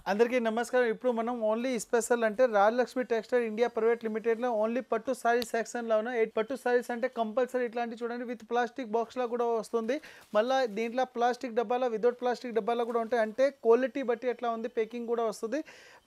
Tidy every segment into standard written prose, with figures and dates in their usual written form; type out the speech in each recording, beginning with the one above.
అందరికీ నమస్కారం. ఇప్పుడు మనం ఓన్లీ స్పెషల్ అంటే రాజలక్ష్మి టెక్స్టైల్ ఇండియా ప్రైవేట్ లిమిటెడ్లో ఓన్లీ పట్టు సారీస్ సెక్షన్లో ఉన్న 8 పట్టు సారీస్ అంటే కంపల్సరీ ఇట్లాంటి చూడండి విత్ ప్లాస్టిక్ బాక్స్లో కూడా వస్తుంది. మళ్ళీ దీంట్లో ప్లాస్టిక్ డబ్బాలో వితౌట్ ప్లాస్టిక్ డబ్బాలో కూడా ఉంటాయి. అంటే క్వాలిటీ బట్టి ఎట్లా ఉంది పేకింగ్ కూడా వస్తుంది.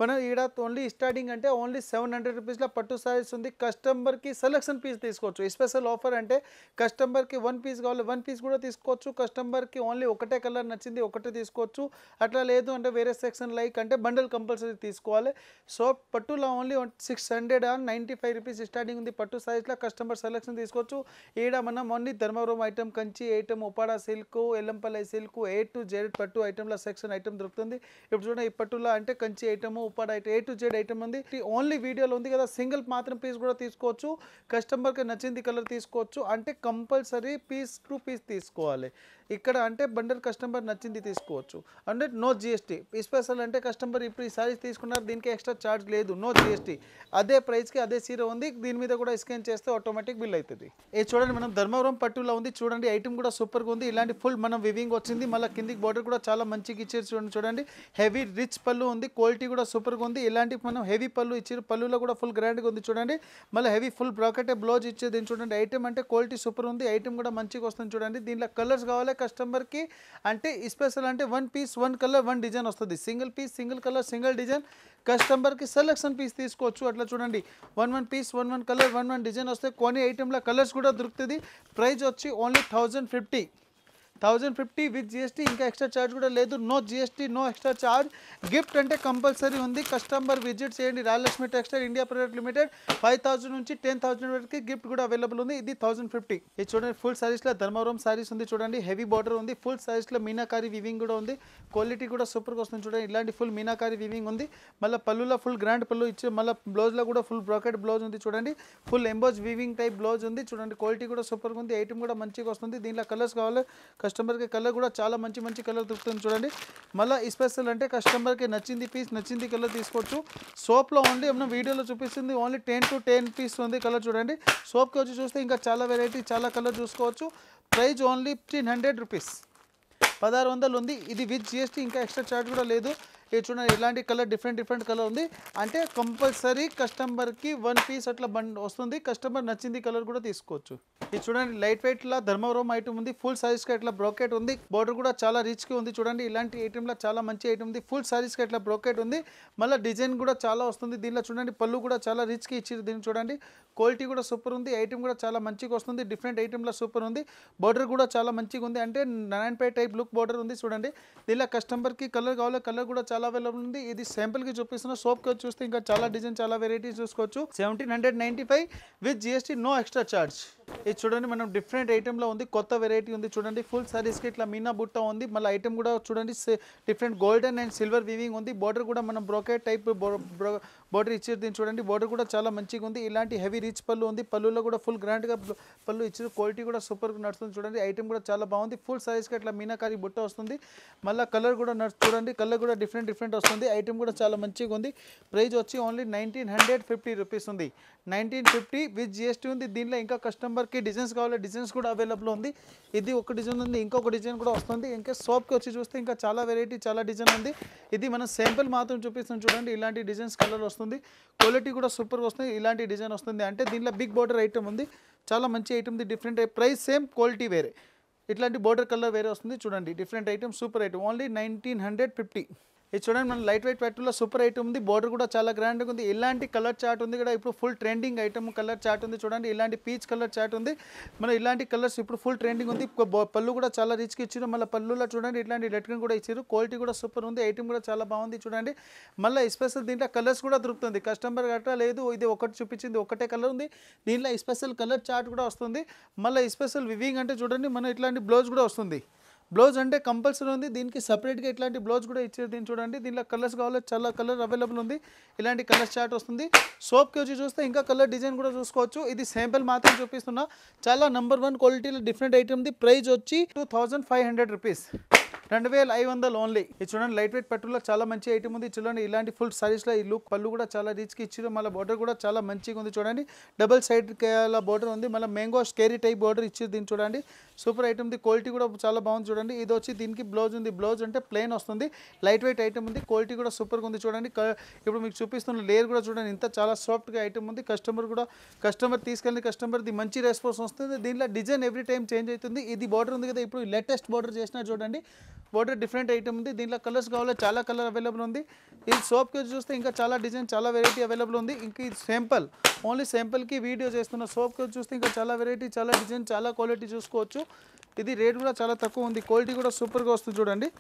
మనం ఈడ ఓన్లీ స్టార్టింగ్ అంటే ఓన్లీ 700 రూపీస్లో పట్టు సారీస్ ఉంది. కస్టమర్కి సెలెక్షన్ పీస్ తీసుకోవచ్చు. స్పెషల్ ఆఫర్ అంటే కస్టమర్కి 1 పీస్ కావాలి 1 పీస్ కూడా తీసుకోవచ్చు. కస్టమర్కి ఓన్లీ ఒకటే కలర్ నచ్చింది ఒకటే తీసుకోవచ్చు. అట్లా లేదు అంటే వేరే సెక్షన్ లైక్ అంటే బండల్ కంపల్సరీ తీసుకోవాలి. సో పట్టులో ఓన్లీ 695 రూపీస్ స్టార్టింగ్ ఉంది. పట్టు సైజ్లో కస్టమర్ సెలెక్షన్ తీసుకోవచ్చు. ఈడ మనం only Dharmavaram item, Kanchi item, Uppada silk, Ellampalli silk, A to Z పట్టు ఐటమ్ల సెక్షన్ ఐటమ్ దొరుకుతుంది. ఇప్పుడు చూడండి ఈ పట్టులో అంటే Kanchi item, Uppada item, A to Z item ఉంది. ఓన్లీ వీడియోలో ఉంది కదా సింగిల్ మాత్రం పీస్ కూడా తీసుకోవచ్చు. కస్టమర్కి నచ్చింది కలర్ తీసుకోవచ్చు. అంటే కంపల్సరీ పీస్ టు పీస్ తీసుకోవాలి. ఇక్కడ అంటే బండల్ కస్టమర్ నచ్చింది తీసుకోవచ్చు. అంటే నో జిఎస్టీ. స్పెషల్ అంటే కస్టమర్ ఇప్పుడు ఈ సారీస్ తీసుకున్నారు దీనికి ఎక్స్ట్రా ఛార్జ్ లేదు, నో జిఎస్టీ. అదే ప్రైస్కి అదే చీర ఉంది. దీని మీద కూడా స్కాన్ చేస్తే ఆటోమేటిక్ బిల్ అవుతుంది. ఇది చూడండి మనం ధర్మవరం పట్టులో ఉంది. చూడండి ఐటమ్ కూడా సూపర్గా ఉంది. ఇలాంటి ఫుల్ మనం వివింగ్ వచ్చింది. మళ్ళీ కిందికి బార్డర్ కూడా చాలా మంచిగా ఇచ్చారు. చూడండి హెవీ రిచ్ పళ్ళు ఉంది. క్వాలిటీ కూడా సూపర్గా ఉంది. ఇలాంటి మనం హెవీ పళ్ళు ఇచ్చారు. పళ్ళులో కూడా ఫుల్ గ్రాండ్గా ఉంది. చూడండి మళ్ళీ హెవీ ఫుల్ బ్రాకెట్ బ్లౌజ్ ఇచ్చేది. చూడండి ఐటమ్ అంటే క్వాలిటీ సూపర్ ఉంది. ఐటమ్ కూడా మంచిగా వస్తుంది. చూడండి దీంట్లో కలర్స్ కావాలి కస్టమర్కి అంటే స్పెషల్ అంటే 1 పీస్ 1 కలర్ 1 డిజైన్ వస్తుంది. Single piece single colour single design కస్టమర్కి సెలెక్షన్ పీస్ తీసుకోవచ్చు. అట్లా చూడండి 1 పీస్ 1 కలర్ 1 డిజైన్ వస్తే కొన్ని ఐటెంలో కలర్స్ కూడా దొరుకుతుంది. ప్రైస్ వచ్చి ఓన్లీ 1050 విత్ జిఎస్టీ. ఇంకా ఎక్స్ట్రా ఛార్జ్ కూడా లేదు. No GST no extra charge. Gift అంటే కంపల్సరీ ఉంది. కస్టమర్ విజిట్ చేయండి. Rajalakshmi textile India private limited 5000 నుంచి 10,000 వరకు గిఫ్ట్ కూడా అవైలబుల్ ఉంది. ఇది 1050. ఇది చూడండి ఫుల్ సారీస్లో ధర్మవరం సారీస్ ఉంది. చూడండి హెవీ బార్డర్ ఉంది. ఫుల్ సారీస్లో మీనాకారి వివింగ్ కూడా ఉంది. క్వాలిటీ కూడా సూపర్గా వస్తుంది. చూడండి ఇలాంటి ఫుల్ మీనాకారి వివింగ్ ఉంది. మళ్ళీ పళ్ళులో ఫుల్ గ్రాండ్ పళ్ళు ఇచ్చి మళ్ళీ బ్లౌజ్లో కూడా ఫుల్ బ్రాకెట్ బ్లౌజ్ ఉంది. చూడండి full emboss weaving type blouse ఉంది. చూడండి క్వాలిటీ కూడా సూపర్గా ఉంది. ఐటమ్ కూడా మంచిగా వస్తుంది. దీంట్లో కలర్స్ కావాలి కస్టమర్కి కలర్ కూడా చాలా మంచి కలర్ దొరుకుతుంది. చూడండి మళ్ళీ స్పెషల్ అంటే కస్టమర్కి నచ్చింది పీస్ నచ్చింది కలర్ తీసుకోవచ్చు. సోప్లో ఓన్లీ మనం వీడియోలో చూపిస్తుంది ఓన్లీ 10 to 10 పీస్ ఉంది కలర్. చూడండి సోప్కి వచ్చి చూస్తే ఇంకా చాలా వెరైటీ చాలా కలర్ చూసుకోవచ్చు. ప్రైస్ ఓన్లీ 1500 రూపీస్ 1600 ఉంది. ఇది విత్ జిఎస్టీ. ఇంకా ఎక్స్ట్రా ఛార్జ్ కూడా లేదు. ఇది చూడండి ఇలాంటి కలర్ డిఫరెంట్ కలర్ ఉంది. అంటే కంపల్సరీ కస్టమర్కి 1 పీస్ అట్లా వస్తుంది. కస్టమర్ నచ్చింది కలర్ కూడా తీసుకోవచ్చు. ఇది చూడండి లైట్ వెయిట్లో ధర్మవరం ఐటమ్ ఉంది. ఫుల్ సారీస్కి ఇట్లా బ్రోకెట్ ఉంది. బార్డర్ కూడా చాలా రిచ్గా ఉంది. చూడండి ఇలాంటి ఐటమ్లో చాలా మంచి ఐటమ్ ఉంది. ఫుల్ సారీస్కి ఇట్లా బ్రోకెట్ ఉంది. మళ్ళీ డిజైన్ కూడా చాలా వస్తుంది. దీనిలో చూడండి పళ్ళు కూడా చాలా రిచ్గా ఇచ్చారు. దీన్ని చూడండి క్వాలిటీ కూడా సూపర్ ఉంది. ఐటమ్ కూడా చాలా మంచిగా వస్తుంది. డిఫరెంట్ ఐటమ్లో సూపర్ ఉంది. బార్డర్ కూడా చాలా మంచిగా ఉంది. అంటే 9 టైప్ లుక్ బార్డర్ ఉంది. చూడండి దీనిలో కస్టమర్కి కలర్ కావాలి కలర్ కూడా చాలా అవైలబుల్ ఉంది. ఇది శాంపుల్కి చూపిస్తున్న. సోప్కి వచ్చి చూస్తే ఇంకా చాలా డిజైన్ చాలా వెరైటీస్ చూసుకోవచ్చు. 1795 with GST no extra charge. ఇది చూడండి మనం డిఫరెంట్ ఐటెంలో ఉంది. కొత్త వెరైటీ ఉంది. చూడండి ఫుల్ సారీస్కి ఇట్లా మీనా బుట్ట ఉంది. మళ్ళీ ఐటమ్ కూడా చూడండి different golden and silver weaving ఉంది. బార్డర్ కూడా మనం బ్రోకెట్ టైప్ బార్డర్ ఇచ్చారు. దీన్ని చూడండి బార్డర్ కూడా చాలా మంచిగా ఉంది. ఇలాంటి హెవీ రిచ్ పళ్ళు ఉంది. పళ్ళులో కూడా ఫుల్ గ్రాండ్గా పళ్ళు ఇచ్చారు. క్వాలిటీ కూడా సూపర్గా నడుస్తుంది. చూడండి ఐటమ్ కూడా చాలా బాగుంది. ఫుల్ సారీస్కి ఇట్లా మీనాకారి బుట్ట వస్తుంది. మళ్ళీ కలర్ కూడా చూడండి కలర్ కూడా డిఫరెంట్ వస్తుంది. ఐటమ్ కూడా చాలా మంచిగా ఉంది. ప్రైస్ వచ్చి ఓన్లీ 1950 రూపీస్ ఉంది. 1950 విత్ జిఎస్టీ ఉంది. దీనిలో ఇంకా కస్టమర్కి డిజైన్స్ కావాలి డిజైన్స్ కూడా అవైలబుల్ ఉంది. ఇది ఒక డిజైన్ ఉంది. ఇంకొక డిజైన్ కూడా వస్తుంది. ఇంకా షాప్కి వచ్చి చూస్తే ఇంకా చాలా వెరైటీ చాలా డిజైన్ ఉంది. ఇది మనం శాంపుల్ మాత్రం చూపిస్తాం. చూడండి ఇలాంటి డిజైన్స్ కలర్ వస్తుంది. క్వాలిటీ కూడా సూపర్గా వస్తుంది. ఇలాంటి డిజైన్ వస్తుంది. అంటే దీనిలో బిగ్ బార్డర్ ఐటమ్ ఉంది. చాలా మంచి ఐటమ్ ఉంది. డిఫరెంట్ ప్రైస్ సేమ్ క్వాలిటీ వేరే. ఇట్లాంటి బార్డర్ కలర్ వేరే వస్తుంది. చూడండి different item super item only 1950. ఇది చూడండి మన లైట్ వెయిట్ పట్టులో సూపర్ ఐటమ్ ఉంది. బార్డర్ కూడా చాలా గ్రాండ్గా ఉంది. ఇలాంటి కలర్ చార్ట్ ఉంది కూడా ఇప్పుడు full trending item colour chart ఉంది. చూడండి ఇలాంటి పీచ్ కలర్ చార్ట్ ఉంది. మన ఇలాంటి కలర్స్ ఇప్పుడు ఫుల్ ట్రెండింగ్ ఉంది. పళ్ళు కూడా చాలా రిచ్గా ఇచ్చారు. మళ్ళీ పళ్ళులో చూడండి ఇట్లాంటి లెట్కన్ కూడా ఇచ్చారు. క్వాలిటీ కూడా సూపర్ ఉంది. ఐటమ్ కూడా చాలా బాగుంది. చూడండి మళ్ళీ స్పెషల్ దీంట్లో కలర్స్ కూడా దొరుకుతుంది. కస్టమర్ గట్రా లేదు ఇది ఒకటి చూపించింది ఒకటే కలర్ ఉంది. దీంట్లో స్పెషల్ కలర్ చార్ట్ కూడా వస్తుంది. మళ్ళీ స్పెషల్ వివింగ్ అంటే చూడండి మన ఇట్లాంటి బ్లౌజ్ కూడా వస్తుంది. బ్లౌజ్ అంటే కంపల్సరీ ఉంది. దీనికి సపరేట్గా ఇట్లాంటి బ్లౌజ్ కూడా ఇచ్చారు. దీన్ని చూడండి దీనిలో కలర్స్ కావాలి చాలా కలర్ అవైలబుల్ ఉంది. ఇలాంటి కలర్ చార్ట్ వస్తుంది. సోప్కి వచ్చి చూస్తే ఇంకా కలర్ డిజైన్ కూడా చూసుకోవచ్చు. ఇది శాంపుల్ మాత్రం చూపిస్తున్నా. చాలా నంబర్ 1 క్వాలిటీలో డిఫరెంట్ ఐటమ్ ఉంది. ప్రైస్ వచ్చి 2500 రూపీస్ 2500 ఓన్లీ. ఇది చూడండి లైట్ వెయిట్ పట్టులో చాలా మంచి ఐటమ్ ఉంది. చూడండి ఇలాంటి ఫుల్ సారీస్లో ఈ లుక్ పళ్ళు కూడా చాలా రిచ్కి ఇచ్చారు. మళ్ళీ బోర్డర్ కూడా చాలా మంచిగా ఉంది. చూడండి డబుల్ సైడ్ బోర్డర్ ఉంది. మళ్ళీ మ్యాంగో స్కేరీ టైప్ బోర్డర్ ఇచ్చారు. దీన్ని చూడండి సూపర్ ఐటమ్ ఉంది. క్వాలిటీ కూడా చాలా బాగుంది. చూడండి ఇది వచ్చి దీనికి బ్లౌజ్ ఉంది. బ్లౌజ్ అంటే ప్లెయిన్ వస్తుంది. లైట్ వెయిట్ ఐటమ్ ఉంది. క్వాలిటీ కూడా సూపర్గా ఉంది. చూడండి ఇప్పుడు మీకు చూపిస్తున్న లేయర్ కూడా చూడండి ఇంత చాలా సాఫ్ట్గా ఐటమ్ ఉంది. కస్టమర్ తీసుకెళ్ళిన కస్టమర్ది మంచి రెస్పాన్స్ వస్తుంది. దీంట్లో డిజైన్ ఎవ్రీ టైం చేంజ్ అవుతుంది. ఇది బార్డర్ ఉంది కదా, ఇప్పుడు లేటెస్ట్ బార్డర్ చేసినా చూడండి. బార్డర్ డిఫరెంట్ ఐటమ్ ఉంది. దీంట్లో కలర్స్ కావాలో చాలా కలర్ అవైలబుల్ ఉంది. ఇది సోప్కి చూస్తే ఇంకా చాలా డిజైన్ చాలా వెరైటీ అవైలబుల్ ఉంది. ఇంకా ఇది శాంపుల్ ఓన్లీ శాంపుల్కి వీడియో చేస్తున్న. సోప్కి చూస్తే ఇంకా చాలా వెరైటీ చాలా డిజైన్ చాలా క్వాలిటీ చూసుకోవచ్చు. ఇది రేట్ కూడా చాలా తక్కువ ఉంది. క్వాలిటీ కూడా సూపర్గా వస్తుంది. చూడండి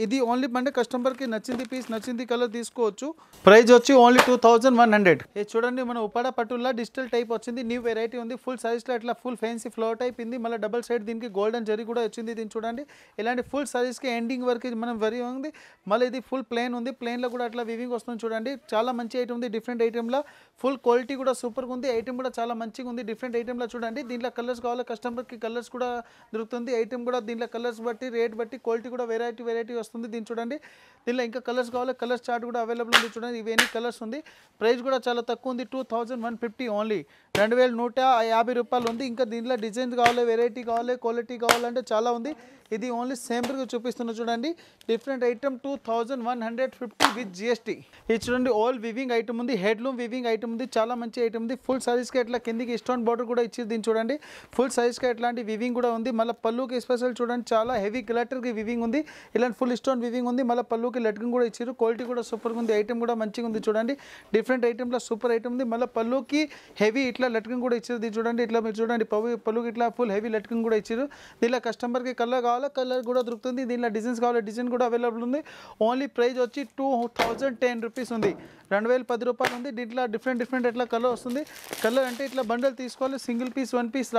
ఇది ఓన్లీ అంటే కస్టమర్కి నచ్చింది పీస్ నచ్చింది కలర్ తీసుకోవచ్చు. ప్రైస్ వచ్చి ఓన్లీ 2100. ఇది చూడండి మన ఉపాడ పట్టుల్లో డిజిటల్ టైప్ వచ్చింది. న్యూ వెరైటీ ఉంది. ఫుల్ సైజ్లో ఇట్లా ఫుల్ ఫ్యాన్సీ ఫ్లవర్ టైప్ ఉంది. మళ్ళీ డబల్ సైడ్ దీనికి గోల్డెన్ జరీ కూడా వచ్చింది. దీన్ని చూడండి ఇలాంటి ఫుల్ సైజ్కి ఎండింగ్ వరకు మనం వెరీ ఉంది. మళ్ళీ ఇది ఫుల్ ప్లెయిన్ ఉంది. ప్లెయిన్లో కూడా అట్లా వివింగ్ వస్తుంది. చూడండి చాలా మంచి ఐటమ్ ఉంది. డిఫరెంట్ ఐటెంలో ఫుల్ క్వాలిటీ కూడా సూపర్గా ఉంది. ఐటమ్ కూడా చాలా మంచిగా ఉంది. డిఫరెంట్ ఐటెంలో చూడండి దీంట్లో కలర్స్ కావాలి కస్టమర్కి కలర్స్ కూడా దొరుకుతుంది. ఐటమ్ కూడా దీంట్లో కలర్స్ బట్టి రేట్ బట్టి క్వాలిటీ కూడా వెరైటీ వస్తుంది. దీన్ని చూడండి దీనిలో ఇంకా కలర్స్ కావాలి కలర్స్ చార్ట్ కూడా అవైలబుల్ ఉంది. చూడండి ఇవన్నీ కలర్స్ ఉంది. ప్రైస్ కూడా చాలా తక్కువ ఉంది. 2150 ఓన్లీ 2150 రూపాయలు ఉంది. ఇంకా దీంట్లో డిజైన్స్ కావాలి వెరైటీ కావాలి క్వాలిటీ కావాలంటే చాలా ఉంది. ఇది ఓన్లీ సింపుల్గా చూపిస్తున్నా. చూడండి డిఫరెంట్ ఐటమ్ 2150 విత్ జిఎస్టీ. ఇది చూడండి ఆల్ వివింగ్ ఐటమ్ ఉంది. హెడ్లూమ్ వివింగ్ ఐటమ్ ఉంది. చాలా మంచి ఐటమ్ ఉంది. ఫుల్ సైజ్కి ఎట్లా కిందికి స్టోన్ బార్డర్ కూడా ఇచ్చింది. దీన్ని చూడండి ఫుల్ సైజ్కి ఎట్లాంటి వివింగ్ కూడా ఉంది. మళ్ళీ పళ్ళుకి స్పెషల్ చూడండి చాలా హెవీ గ్లిటర్కి వివింగ్ ఉంది. ఇలాంటి ఫుల్ స్టోన్ వివింగ్ ఉంది. మళ్ళీ పళ్ళుకి లట్కన్ కూడా ఇచ్చారు. క్వాలిటీ కూడా సూపర్గా ఉంది. ఐటమ్ కూడా మంచిగా ఉంది. చూడండి డిఫరెంట్ ఐటమ్లో సూపర్ ఐటమ్ ఉంది. మళ్ళీ పళ్ళుకి హెవీ ఇట్లా లట్కన్ కూడా ఇచ్చారు. దీన్ని చూడండి ఇట్లా మీరు చూడండి పళ్ళుకి ఇట్లా ఫుల్ హెవీ లట్కన్ కూడా ఇచ్చారు. దీనిలో కస్టమర్కి కలర్ కావాలి కలర్ కూడా దొరుకుతుంది. దీనిలో డిజైన్స్ కావాలి డిజైన్ కూడా అవైలబుల్ ఉంది. ఓన్లీ ప్రైస్ వచ్చి 2010 రూపీస్ ఉంది. 2010 రూపాయలు ఉంది. దీంట్లో డిఫరెంట్ ఎట్లా కలర్ వస్తుంది. కలర్ అంటే ఇట్లా బండల్ తీసుకోవాలి. సింగిల్ పీస్ వన్ పీస్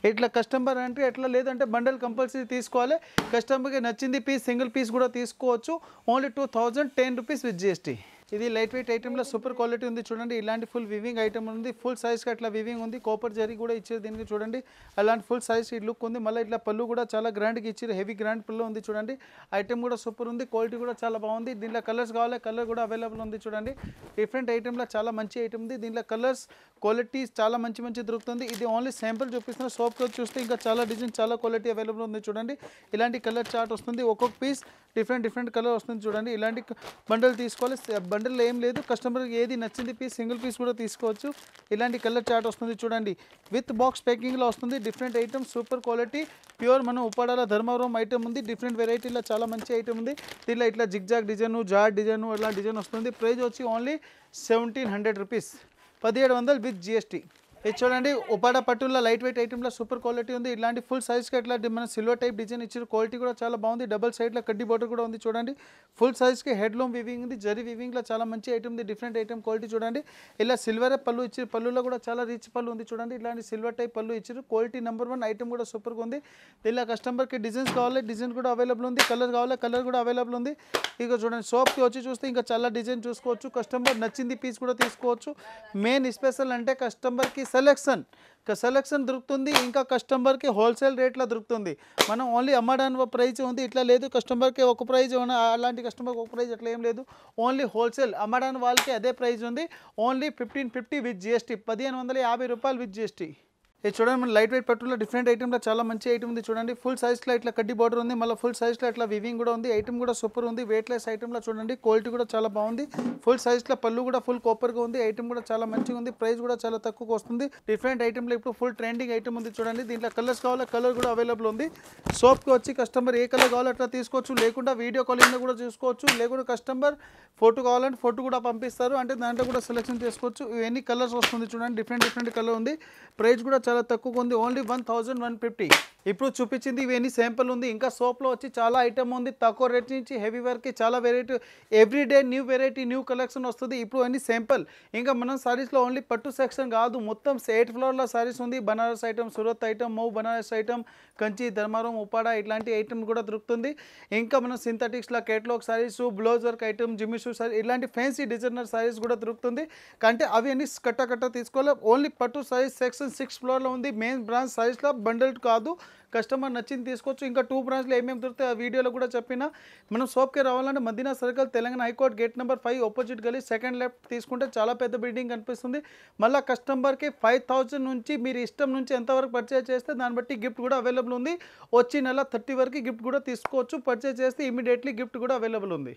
ఇట్లా కస్టమర్ అంటే ఎట్లా లేదంటే బండల్ కంపల్సరీ తీసుకోవాలి. కస్టమర్కి నచ్చింది పీస్ సింగిల్ పీస్ కూడా తీసుకోవచ్చు. Only 2010 rupees with GST. ఇది లైట్ వెయిట్ ఐటెంలో సూపర్ క్వాలిటీ ఉంది. చూడండి ఇలాంటి ఫుల్ వివింగ్ ఐటమ్ ఉంది. ఫుల్ సైజ్కి అట్లా వివింగ్ ఉంది. కాపర్ జరీ కూడా ఇచ్చారు దీనికి. చూడండి అలాంటి ఫుల్ సైజ్ ఈ లుక్ ఉంది. మళ్ళీ ఇట్లా పళ్ళు కూడా చాలా గ్రాండ్గా ఇచ్చారు. హెవీ గ్రాండ్ పళ్ళు ఉంది. చూడండి ఐటమ్ కూడా సూపర్ ఉంది. క్వాలిటీ కూడా చాలా బాగుంది. దీంట్లో కలర్స్ కావాలి కలర్ కూడా అవైలబుల్ ఉంది. చూడండి డిఫరెంట్ ఐటెంలో చాలా మంచి ఐటమ్ ఉంది. దీంట్లో కలర్స్ క్వాలిటీ చాలా మంచి దొరుకుతుంది. ఇది ఓన్లీ శాంపుల్ చూపిస్తున్న. సోప్లో చూస్తే ఇంకా చాలా డిజైన్ చాలా క్వాలిటీ అవైలబుల్ ఉంది. చూడండి ఇలాంటి కలర్ చార్ట్ వస్తుంది. ఒక్కొక్క పీస్ డిఫరెంట్ కలర్ వస్తుంది. చూడండి ఇలాంటి బండల్ తీసుకోవాలి. బండల్ ఏం లేదు కస్టమర్కి ఏది నచ్చింది పీస్ సింగిల్ పీస్ కూడా తీసుకోవచ్చు. ఇలాంటి కలర్ చార్ట్ వస్తుంది. చూడండి విత్ బాక్స్ ప్యాకింగ్లో వస్తుంది. Different item super quality pure మనం ఉప్పాడాల ధర్మవరం ఐటమ్ ఉంది. డిఫరెంట్ వెరైటీలో చాలా మంచి ఐటమ్ ఉంది. దీనిలో ఇట్లా జిగ్జాగ్ డిజైన్ జార్ డిజైన్ అట్లా డిజైన్ వస్తుంది. ప్రైస్ వచ్చి ఓన్లీ 1700 రూపీస్ 1700 విత్ జిఎస్టీ. ఇది చూడండి ఉపాడ పట్టుల్లో లైట్ వెయిట్ ఐటెంలో సూపర్ క్వాలిటీ ఉంది. ఇలాంటి ఫుల్ సైజ్కి ఎట్లా మన సిల్వర్ టైప్ డిజైన్ ఇచ్చారు. క్వాలిటీ కూడా చాలా బాగుంది. డబల్ సైడ్లో కడ్డీ బోర్డర్ కూడా ఉంది. చూడండి ఫుల్ సైజ్కి హెడ్లూమ్ వివింగ్ ఉంది. జరీ వివింగ్లో చాలా మంచి ఐటమ్ ఉంది. డిఫరెంట్ ఐటమ్ క్వాలిటీ చూడండి ఇలా సిల్వర్ పళ్ళు ఇచ్చారు. పళ్ళులో కూడా చాలా రిచ్ పళ్ళు ఉంది. చూడండి ఇలాంటి సిల్వర్ టైప్ పళ్ళు ఇచ్చారు. క్వాలిటీ నెంబర్ 1 ఐటమ్ కూడా సూపర్గా ఉంది. ఇలా కస్టమర్కి డిజైన్స్ కావాలి డిజైన్ కూడా అవైలబుల్ ఉంది. కలర్ కావాలి కలర్ కూడా అవైలబుల్ ఉంది. ఇక చూడండి షాప్కి వచ్చి చూస్తే ఇంకా చాలా డిజైన్ చూసుకోవచ్చు. కస్టమర్ నచ్చింది పీస్ కూడా తీసుకోవచ్చు. మెయిన్ స్పెషల్ అంటే కస్టమర్కి సెలెక్షన్ దొరుకుతుంది. ఇంకా కస్టమర్కి హోల్సేల్ రేట్లో దొరుకుతుంది. మనం ఓన్లీ అమ్మడానికి ప్రైస్ ఉంది ఇట్లా లేదు. కస్టమర్కి ఒక ప్రైజ్ అలాంటి కస్టమర్కి ఒక ప్రైజ్ అట్లా ఏం లేదు. ఓన్లీ హోల్సేల్ అమ్మడానికి వాళ్ళకి అదే ప్రైజ్ ఉంది. ఓన్లీ 1550 విత్ జిఎస్టీ 1550 రూపాయలు విత్ జిఎస్టీ. ఇది చూడండి మన లైట్ వెయిట్ పట్టులో డిఫరెంట్ ఐటెంలో చాలా మంచి ఐటమ్ ఉంది. చూడండి ఫుల్ సైజ్లో ఇట్లా కడ్డీ బార్డర్ ఉంది. మళ్ళీ ఫుల్ సైజ్లో ఇట్లా వివింగ్ కూడా ఉంది. ఐటమ్ కూడా సూపర్ ఉంది. వెయిట్లెస్ ఐటెంలో చూడండి క్వాలిటీ కూడా చాలా బాగుంది. ఫుల్ సైజ్లో పళ్ళు కూడా ఫుల్ కాపర్గా ఉంది. ఐటమ్ కూడా చాలా మంచిగా ఉంది. ప్రైస్ కూడా చాలా తక్కువకి వస్తుంది. డిఫరెంట్ ఐటెంలో ఇప్పుడు ఫుల్ ట్రెండింగ్ ఐటమ్ ఉంది. చూడండి దీంట్లో కలర్స్ కావాలి కలర్ కూడా అవైలబుల్ ఉంది. షాప్కి వచ్చి కస్టమర్ ఏ కలర్ కావాలో అట్లా తీసుకోవచ్చు. లేకుండా వీడియో కాలింగ్లో కూడా చూసుకోవచ్చు. లేకుండా కస్టమర్ ఫోటో కావాలంటే ఫోటో కూడా పంపిస్తారు. అంటే దాంట్లో కూడా సెలెక్షన్ చేసుకోవచ్చు. ఇవన్నీ కలర్స్ వస్తుంది. చూడండి డిఫరెంట్ కలర్ ఉంది. ప్రైస్ కూడా చాలా తక్కువగా ఉంది. ఓన్లీ 1150. ఇప్పుడు చూపించింది ఇవన్నీ శాంపుల్ ఉంది. ఇంకా సోప్లో వచ్చి చాలా ఐటమ్ ఉంది. తక్కువ రేట్ నుంచి హెవీ వరకు చాలా variety everyday new variety new collection వస్తుంది. ఇప్పుడు అన్ని శాంపుల్. ఇంకా మనం సారీస్లో ఓన్లీ పట్టు సెక్షన్ కాదు మొత్తం 8 ఫ్లోర్ల సారీస్ ఉంది. Banaras item Surat item Mau Banaras item Kanchi Dharmavaram Uppada ఇట్లాంటి ఐటమ్ కూడా దొరుకుతుంది. ఇంకా మనం సింథటిక్స్లో catalogue saris blouse work item Jimmy Choo sari ఇలాంటి ఫ్యాన్సీ డిజైనర్ సారీస్ కూడా దొరుకుతుంది. అంటే అవి అన్ని కట్ట తీసుకోవాలి. ఓన్లీ పట్టు సారీస్ సెక్షన్ 6 ఫ్లోర్ హైదరాబాద్లో ఉంది, మెయిన్ బ్రాంచ్ సైజ్లో బండల్ కాదు. కస్టమర్ నచ్చింది తీసుకోవచ్చు. ఇంకా 2 బ్రాంచ్లో ఏమేమి దొరుకుతాయి ఆ వీడియోలో కూడా చెప్పిన. మనం షాప్కి రావాలంటే Madina circle, Telangana high court gate number 5 opposite గలీ సెకండ్ లెఫ్ట్ తీసుకుంటే చాలా పెద్ద బిల్డింగ్ కనిపిస్తుంది. మళ్ళీ కస్టమర్కి 5000 నుంచి మీరు ఇష్టం నుంచి ఎంతవరకు పర్చేజ్ చేస్తే దాన్ని బట్టి గిఫ్ట్ కూడా అవైలబుల్ ఉంది. వచ్చి నెల 30 వరకు గిఫ్ట్ కూడా తీసుకోవచ్చు. పర్చేజ్ చేస్తే ఇమీడియట్లీ గిఫ్ట్ కూడా అవైలబుల్ ఉంది.